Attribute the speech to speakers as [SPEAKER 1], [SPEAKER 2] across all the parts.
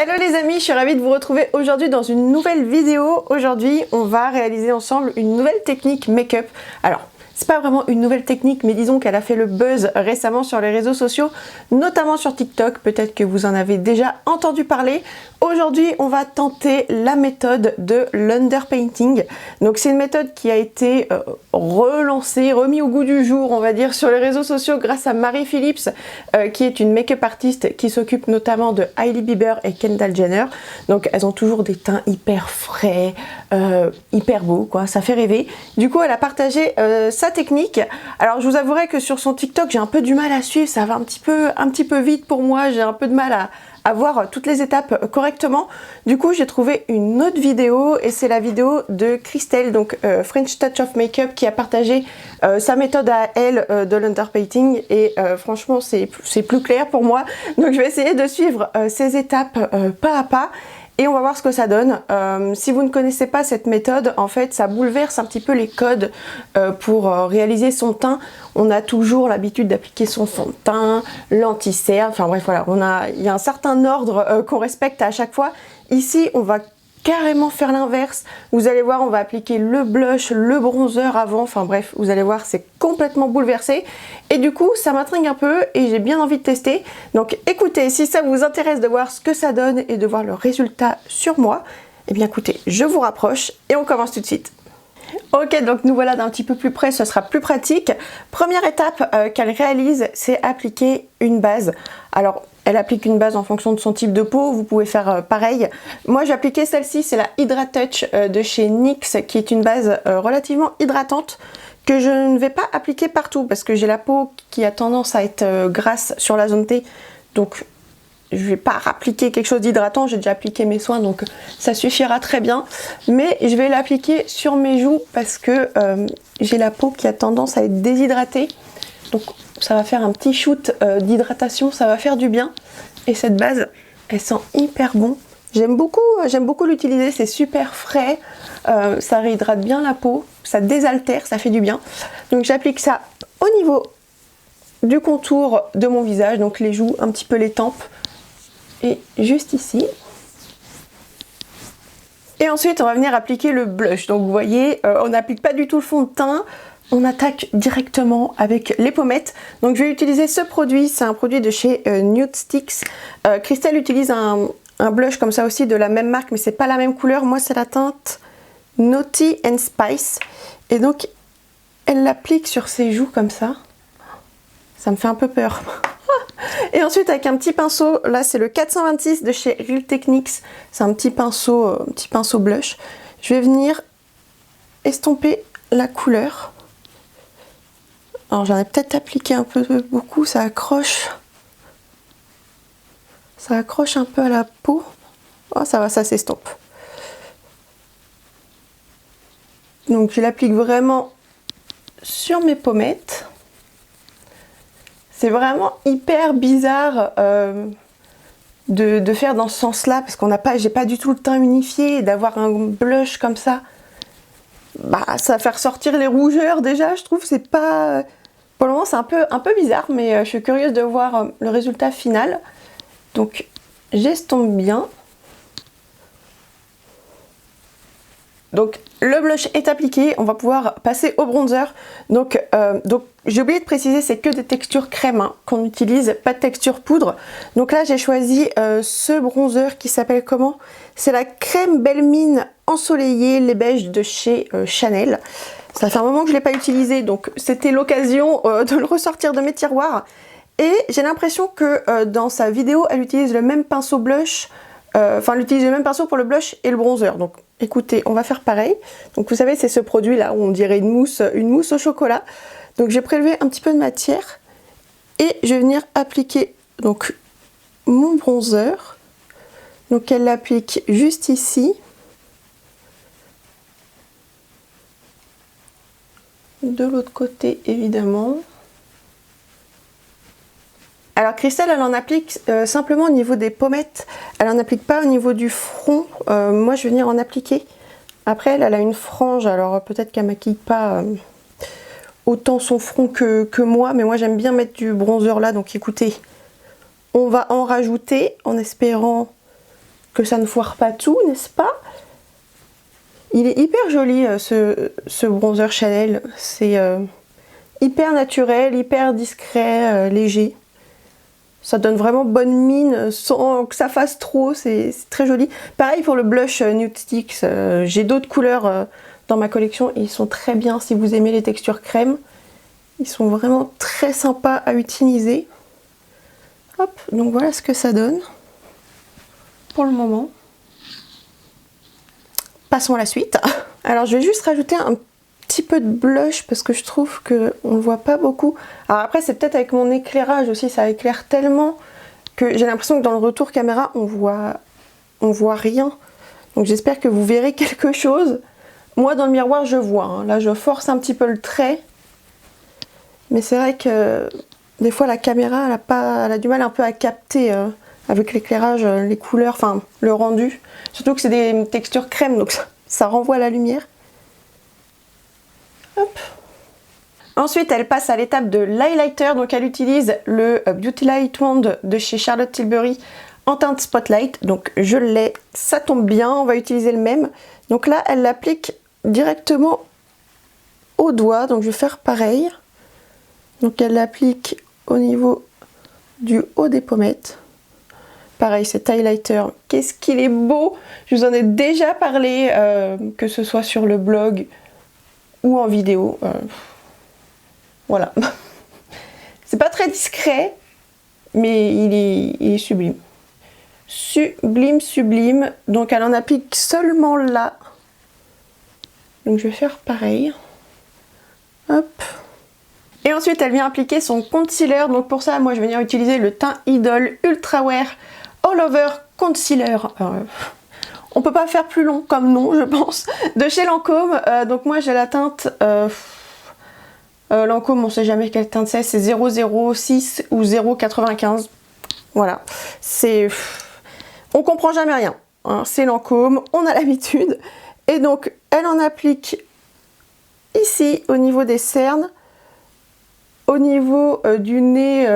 [SPEAKER 1] Hello les amis, je suis ravie de vous retrouver aujourd'hui dans une nouvelle vidéo. Aujourd'hui, on va réaliser ensemble une nouvelle technique make-up. Alors, c'est pas vraiment une nouvelle technique, mais disons qu'elle a fait le buzz récemment sur les réseaux sociaux, notamment sur TikTok. Peut-être que vous en avez déjà entendu parler. Aujourd'hui, on va tenter la méthode de l'underpainting. Donc, c'est une méthode qui a été relancée, remise au goût du jour, on va dire, sur les réseaux sociaux grâce à Marie Phillips, qui est une make-up artiste qui s'occupe notamment de Hailey Bieber et Kendall Jenner. Donc, elles ont toujours des teints hyper frais, hyper beaux, quoi. Ça fait rêver. Du coup, elle a partagé sa technique. Alors, je vous avouerai que sur son TikTok, j'ai un peu du mal à suivre. Ça va un petit peu vite pour moi. J'ai un peu de mal à voir toutes les étapes correctement. Du coup, j'ai trouvé une autre vidéo et c'est la vidéo de Christelle, donc French Touch of Makeup, qui a partagé sa méthode à elle de l'underpainting et franchement, c'est plus clair pour moi. Donc, je vais essayer de suivre ces étapes pas à pas. Et on va voir ce que ça donne. Si vous ne connaissez pas cette méthode, en fait, ça bouleverse un petit peu les codes pour réaliser son teint. On a toujours l'habitude d'appliquer son fond de teint, l'anti-cerne, enfin bref, voilà. Il y a un certain ordre qu'on respecte à chaque fois. Ici, on va carrément faire l'inverse. Vous allez voir, on va appliquer le blush, le bronzer avant, enfin bref, vous allez voir, c'est complètement bouleversé. Et du coup, ça m'intrigue un peu et j'ai bien envie de tester. Donc écoutez, si ça vous intéresse de voir ce que ça donne et de voir le résultat sur moi, eh bien écoutez, je vous rapproche et on commence tout de suite. Ok, donc nous voilà d'un petit peu plus près, ce sera plus pratique. Première étape qu'elle réalise, c'est appliquer une base. Alors, elle applique une base en fonction de son type de peau, vous pouvez faire pareil. Moi, j'ai appliqué celle-ci, c'est la Hydra-Touch de chez NYX, qui est une base relativement hydratante, que je ne vais pas appliquer partout, parce que j'ai la peau qui a tendance à être grasse sur la zone T, donc je ne vais pas appliquer quelque chose d'hydratant, j'ai déjà appliqué mes soins, donc ça suffira très bien. Mais je vais l'appliquer sur mes joues, parce que j'ai la peau qui a tendance à être déshydratée, donc ça va faire un petit shoot d'hydratation, ça va faire du bien. Et cette base, elle sent hyper bon. J'aime beaucoup l'utiliser, c'est super frais, ça réhydrate bien la peau, ça désaltère, ça fait du bien. Donc j'applique ça au niveau du contour de mon visage, donc les joues, un petit peu les tempes, et juste ici. Et ensuite on va venir appliquer le blush. Donc vous voyez, on n'applique pas du tout le fond de teint, on attaque directement avec les pommettes. Donc je vais utiliser ce produit, c'est un produit de chez Nude Sticks. Christelle utilise un blush comme ça aussi de la même marque, mais c'est pas la même couleur. Moi c'est la teinte Naughty and Spice. Et donc elle l'applique sur ses joues comme ça. Ça me fait un peu peur. Et ensuite avec un petit pinceau, là c'est le 426 de chez Real Techniques. C'est un petit pinceau blush. Je vais venir estomper la couleur. Alors j'en ai peut-être appliqué un peu beaucoup, ça accroche. Ça accroche un peu à la peau. Oh ça va, ça s'estompe. Donc je l'applique vraiment sur mes pommettes. C'est vraiment hyper bizarre de faire dans ce sens-là, parce j'ai pas du tout le teint unifié, et d'avoir un blush comme ça, bah ça va faire ressortir les rougeurs déjà, je trouve. C'est pas... Pour le moment c'est un peu bizarre, mais je suis curieuse de voir le résultat final. Donc j'estompe bien. Donc le blush est appliqué, on va pouvoir passer au bronzer. Donc j'ai oublié de préciser, c'est que des textures crème hein, qu'on utilise, pas de texture poudre. Donc là j'ai choisi ce bronzer qui s'appelle comment? C'est la crème Belle Mine ensoleillée lait beige de chez Chanel. Ça fait un moment que je ne l'ai pas utilisé, donc c'était l'occasion de le ressortir de mes tiroirs. Et j'ai l'impression que dans sa vidéo, elle utilise le même pinceau blush, elle utilise le même pinceau pour le blush et le bronzer. Donc écoutez, on va faire pareil. Donc vous savez, c'est ce produit là où on dirait une mousse au chocolat. Donc j'ai prélevé un petit peu de matière et je vais venir appliquer donc mon bronzer. Donc elle l'applique juste ici. De l'autre côté évidemment. Alors Christelle, elle en applique simplement au niveau des pommettes, elle n'en applique pas au niveau du front. Moi je vais venir en appliquer. Après elle a une frange, alors peut-être qu'elle maquille pas autant son front que moi, mais moi j'aime bien mettre du bronzer là, donc écoutez, on va en rajouter en espérant que ça ne foire pas tout, n'est-ce pas? Il est hyper joli ce bronzer Chanel. C'est hyper naturel, hyper discret, léger. Ça donne vraiment bonne mine sans que ça fasse trop, c'est très joli. Pareil pour le blush Nude Sticks, j'ai d'autres couleurs dans ma collection et ils sont très bien si vous aimez les textures crème. Ils sont vraiment très sympas à utiliser. Hop, donc voilà ce que ça donne pour le moment. Passons à la suite. Alors je vais juste rajouter un petit peu de blush parce que je trouve qu'on ne le voit pas beaucoup. Alors après c'est peut-être avec mon éclairage aussi, ça éclaire tellement que j'ai l'impression que dans le retour caméra on voit rien. Donc j'espère que vous verrez quelque chose. Moi dans le miroir je vois, hein. Là je force un petit peu le trait. Mais c'est vrai que des fois la caméra elle a du mal un peu à capter avec l'éclairage, les couleurs, enfin le rendu. Surtout que c'est des textures crème donc ça renvoie la lumière. Hop. Ensuite elle passe à l'étape de l'highlighter, donc elle utilise le Beauty Light Wand de chez Charlotte Tilbury en teinte Spotlight, donc je l'ai, ça tombe bien, on va utiliser le même. Donc là elle l'applique directement au doigt, donc je vais faire pareil. Donc elle l'applique au niveau du haut des pommettes. Pareil, cet highlighter, qu'est-ce qu'il est beau! Je vous en ai déjà parlé, que ce soit sur le blog ou en vidéo. Voilà. C'est pas très discret, mais il est sublime. Sublime, sublime. Donc elle en applique seulement là. Donc je vais faire pareil. Hop. Et ensuite elle vient appliquer son concealer. Donc pour ça, moi je vais venir utiliser le teint Idol Ultra Wear All Over Concealer. On peut pas faire plus long comme nom, je pense. De chez Lancôme. Donc moi j'ai la teinte... Lancôme, on sait jamais quelle teinte c'est 006 ou 095. Voilà. C'est... On comprend jamais rien. Hein. C'est Lancôme, on a l'habitude. Et donc elle en applique ici au niveau des cernes, au niveau du nez,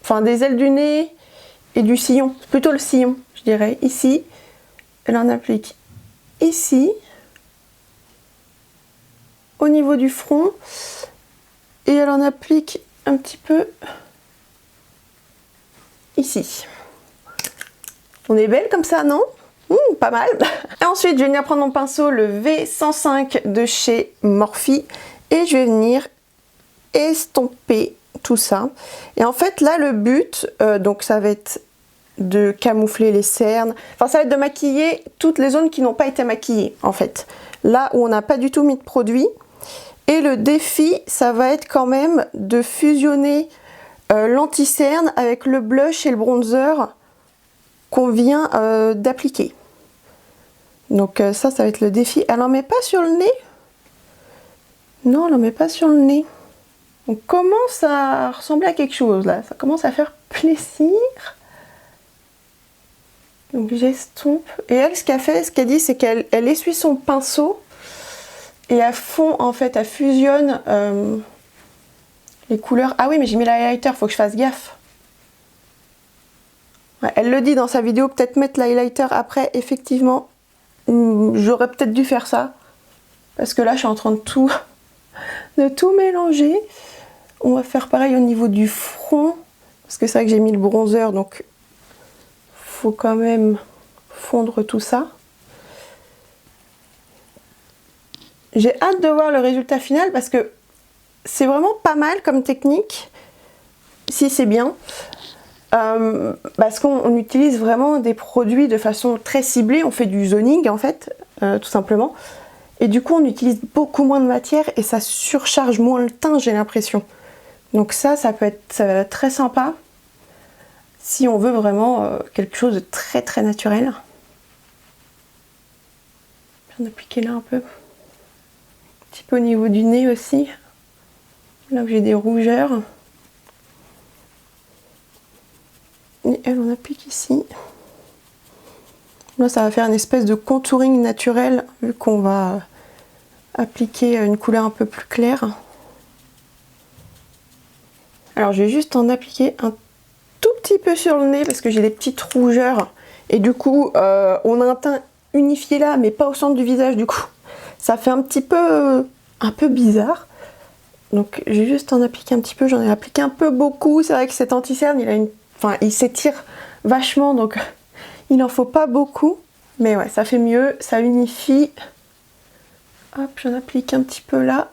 [SPEAKER 1] enfin des ailes du nez et du sillon, plutôt le sillon je dirais, ici. Elle en applique ici, au niveau du front, et elle en applique un petit peu ici. On est belle comme ça, non? Pas mal. Et ensuite je vais venir prendre mon pinceau, le V105 de chez Morphe, et je vais venir estomper tout ça. Et en fait là le but, donc ça va être de camoufler les cernes, enfin ça va être de maquiller toutes les zones qui n'ont pas été maquillées en fait, là où on n'a pas du tout mis de produit. Et le défi ça va être quand même de fusionner l'anti-cerne avec le blush et le bronzer qu'on vient d'appliquer. Donc ça va être le défi. Elle n'en met pas sur le nez? Non, elle n'en met pas sur le nez. On commence à ressembler à quelque chose là, ça commence à faire plaisir. Donc j'estompe. Et elle, ce qu'elle fait, ce qu'elle dit, c'est qu'elle essuie son pinceau et à fond, en fait, elle fusionne les couleurs. Ah oui, mais j'ai mis l'highlighter, faut que je fasse gaffe. Ouais, elle le dit dans sa vidéo, peut-être mettre l'highlighter après, effectivement. J'aurais peut-être dû faire ça. Parce que là, je suis en train de tout mélanger. On va faire pareil au niveau du front. Parce que c'est vrai que j'ai mis le bronzer, donc faut quand même fondre tout ça. J'ai hâte de voir le résultat final parce que c'est vraiment pas mal comme technique, si c'est bien. Parce qu'on utilise vraiment des produits de façon très ciblée, on fait du zoning en fait, tout simplement. Et du coup on utilise beaucoup moins de matière et ça surcharge moins le teint, j'ai l'impression. Donc ça va être très sympa si on veut vraiment quelque chose de très très naturel. Je viens d'appliquer là un peu. Un petit peu au niveau du nez aussi, là où j'ai des rougeurs. Et elle on applique ici. Là ça va faire une espèce de contouring naturel vu qu'on va appliquer une couleur un peu plus claire. Alors je vais juste en appliquer un tout petit peu sur le nez parce que j'ai des petites rougeurs Et du coup, on a un teint unifié là, mais pas au centre du visage du coup. Ça fait un peu bizarre. Donc j'ai juste en appliqué un petit peu, j'en ai appliqué un peu beaucoup. C'est vrai que cet anti-cerne, il s'étire vachement, donc il n'en faut pas beaucoup. Mais ouais, ça fait mieux, ça unifie. Hop, j'en applique un petit peu là.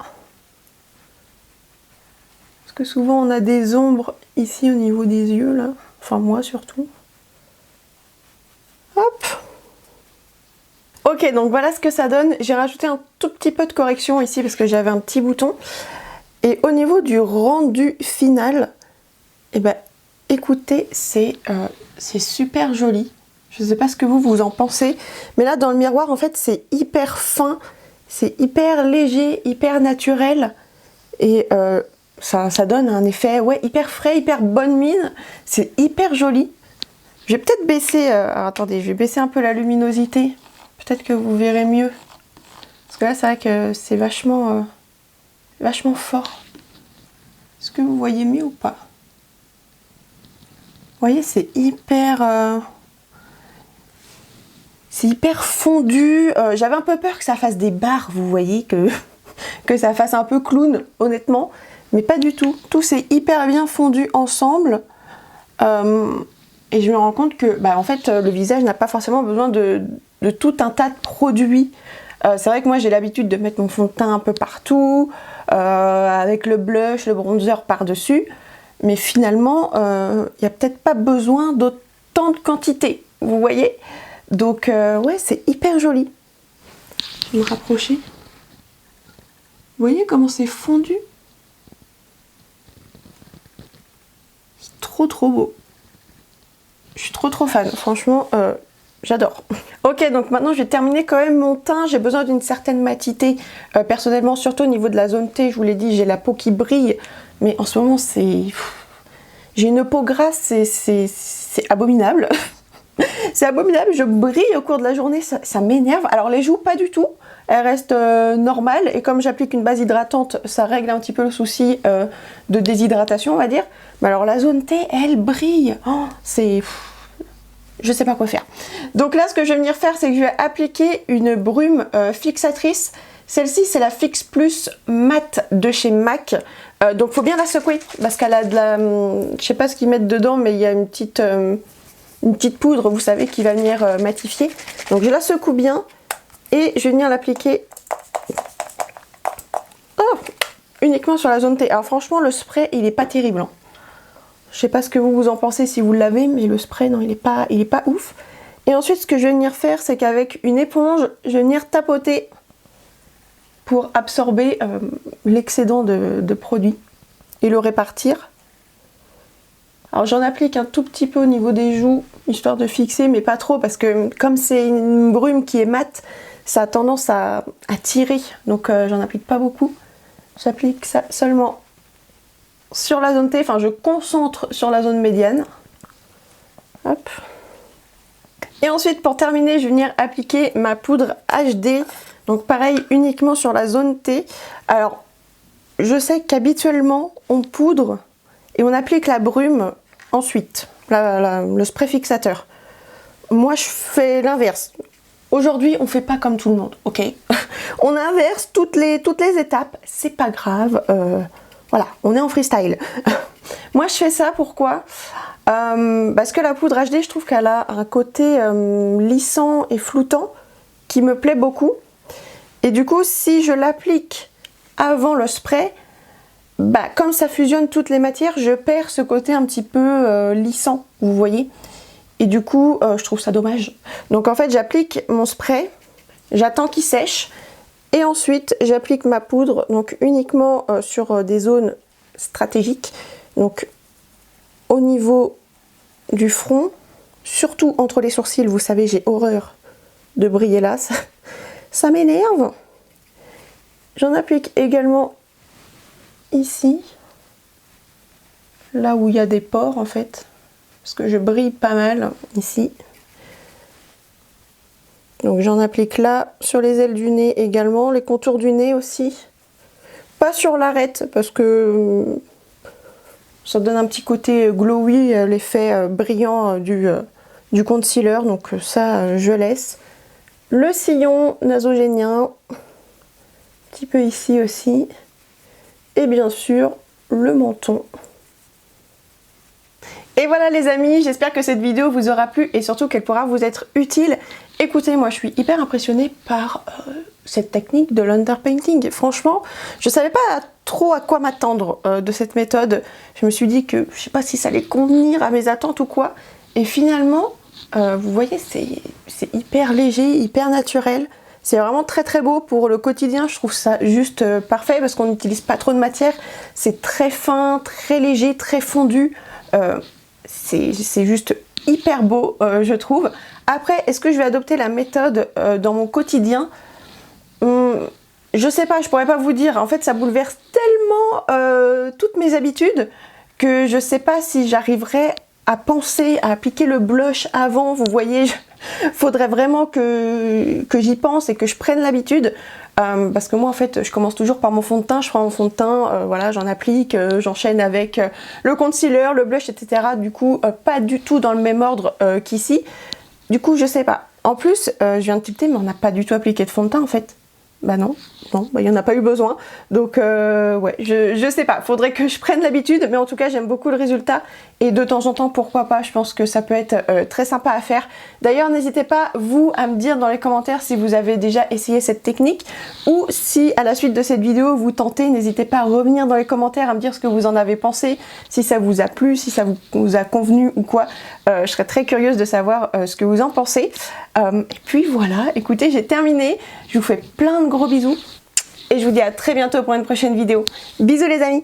[SPEAKER 1] Parce que souvent on a des ombres ici au niveau des yeux là. Enfin moi surtout. Hop. Ok, donc voilà ce que ça donne. J'ai rajouté un tout petit peu de correction ici parce que j'avais un petit bouton. Et au niveau du rendu final, eh ben, écoutez, c'est super joli. Je ne sais pas ce que vous en pensez, mais là dans le miroir en fait c'est hyper fin, c'est hyper léger, hyper naturel et ça donne un effet hyper frais, hyper bonne mine, c'est hyper joli. Je vais peut-être baisser, alors attendez, je vais baisser un peu la luminosité, peut-être que vous verrez mieux. Parce que là c'est vrai que c'est vachement fort. Est-ce que vous voyez mieux ou pas? Vous voyez, c'est hyper fondu. J'avais un peu peur que ça fasse des barres, vous voyez, que ça fasse un peu clown, honnêtement. Mais pas du tout. Tout s'est hyper bien fondu ensemble. Et je me rends compte que, en fait, le visage n'a pas forcément besoin de tout un tas de produits. C'est vrai que moi, j'ai l'habitude de mettre mon fond de teint un peu partout, avec le blush, le bronzer par-dessus. Mais finalement, il n'y a peut-être pas besoin d'autant de quantité, vous voyez? Donc ouais, c'est hyper joli. Je vais me rapprocher. Vous voyez comment c'est fondu? C'est trop beau. Je suis trop fan, franchement, j'adore. Ok, donc maintenant je vais terminer quand même mon teint. J'ai besoin d'une certaine matité. Personnellement, surtout au niveau de la zone T, je vous l'ai dit, j'ai la peau qui brille. Mais en ce moment, j'ai une peau grasse, c'est abominable. C'est abominable, je brille au cours de la journée, ça m'énerve. Alors les joues, pas du tout, elles restent normales. Et comme j'applique une base hydratante, ça règle un petit peu le souci de déshydratation, on va dire. Mais alors la zone T, elle brille. Oh, je sais pas quoi faire. Donc là, ce que je vais venir faire, c'est que je vais appliquer une brume fixatrice. Celle-ci, c'est la Fix Plus Matte de chez MAC. Donc faut bien la secouer parce qu'elle a de la... je sais pas ce qu'ils mettent dedans, mais il y a une petite poudre, vous savez, qui va venir matifier. Donc je la secoue bien et je vais venir l'appliquer uniquement sur la zone T. Alors franchement, le spray, il est pas terrible. Hein. Je sais pas ce que vous en pensez si vous l'avez, mais le spray, non, il est pas ouf. Et ensuite, ce que je vais venir faire, c'est qu'avec une éponge, je vais venir tapoter pour absorber l'excédent de produit et le répartir. Alors j'en applique un tout petit peu au niveau des joues, histoire de fixer, mais pas trop, parce que comme c'est une brume qui est mate, ça a tendance à tirer, donc j'en applique pas beaucoup. J'applique ça seulement sur la zone T, enfin je concentre sur la zone médiane. Hop. Et ensuite, pour terminer, je vais venir appliquer ma poudre HD, donc pareil, uniquement sur la zone T. Alors, je sais qu'habituellement, on poudre et on applique la brume ensuite, le spray fixateur. Moi, je fais l'inverse. Aujourd'hui, on fait pas comme tout le monde, ok? On inverse toutes les étapes, c'est pas grave. Voilà, on est en freestyle. Moi, je fais ça, pourquoi? Parce que la poudre HD, je trouve qu'elle a un côté lissant et floutant qui me plaît beaucoup. Et du coup, si je l'applique avant le spray, comme ça fusionne toutes les matières, je perds ce côté un petit peu lissant, vous voyez. Et du coup, je trouve ça dommage. Donc en fait, j'applique mon spray, j'attends qu'il sèche, et ensuite j'applique ma poudre, donc uniquement sur des zones stratégiques. Donc au niveau du front, surtout entre les sourcils, vous savez, j'ai horreur de briller là, ça m'énerve. J'en applique également ici, là où il y a des pores en fait, parce que je brille pas mal ici. Donc j'en applique là, sur les ailes du nez également, les contours du nez aussi. Pas sur l'arête, parce que ça donne un petit côté glowy, l'effet brillant du du concealer, donc ça je laisse. Le sillon nasogénien, un petit peu ici aussi. Et bien sûr, le menton. Et voilà les amis, j'espère que cette vidéo vous aura plu et surtout qu'elle pourra vous être utile. Écoutez, moi je suis hyper impressionnée par cette technique de l'underpainting. Franchement, je savais pas trop à quoi m'attendre de cette méthode. Je me suis dit que je sais pas si ça allait convenir à mes attentes ou quoi. Et finalement, vous voyez, c'est hyper léger, hyper naturel. C'est vraiment très très beau pour le quotidien, je trouve ça juste parfait parce qu'on n'utilise pas trop de matière. C'est très fin, très léger, très fondu. C'est juste hyper beau, je trouve. Après, est-ce que je vais adopter la méthode dans mon quotidien? Je sais pas, je pourrais pas vous dire. En fait, ça bouleverse tellement toutes mes habitudes que je sais pas si j'arriverai à penser à appliquer le blush avant. Vous voyez, faudrait vraiment que j'y pense et que je prenne l'habitude. Parce que moi en fait je commence toujours par mon fond de teint, je prends mon fond de teint, voilà, j'en applique, j'enchaîne avec le concealer, le blush, etc. Du coup pas du tout dans le même ordre qu'ici. Du coup je sais pas. En plus je viens de tilter mais on n'a pas du tout appliqué de fond de teint en fait. Bah non, il n'y en a pas eu besoin. Donc ouais, je sais pas, faudrait que je prenne l'habitude, mais en tout cas j'aime beaucoup le résultat et de temps en temps pourquoi pas, je pense que ça peut être très sympa à faire. D'ailleurs n'hésitez pas vous à me dire dans les commentaires si vous avez déjà essayé cette technique ou si à la suite de cette vidéo vous tentez, n'hésitez pas à revenir dans les commentaires à me dire ce que vous en avez pensé, si ça vous a plu, si ça vous a convenu ou quoi. Je serais très curieuse de savoir ce que vous en pensez. Et puis voilà, écoutez, j'ai terminé. Je vous fais plein de gros bisous et je vous dis à très bientôt pour une prochaine vidéo. Bisous les amis!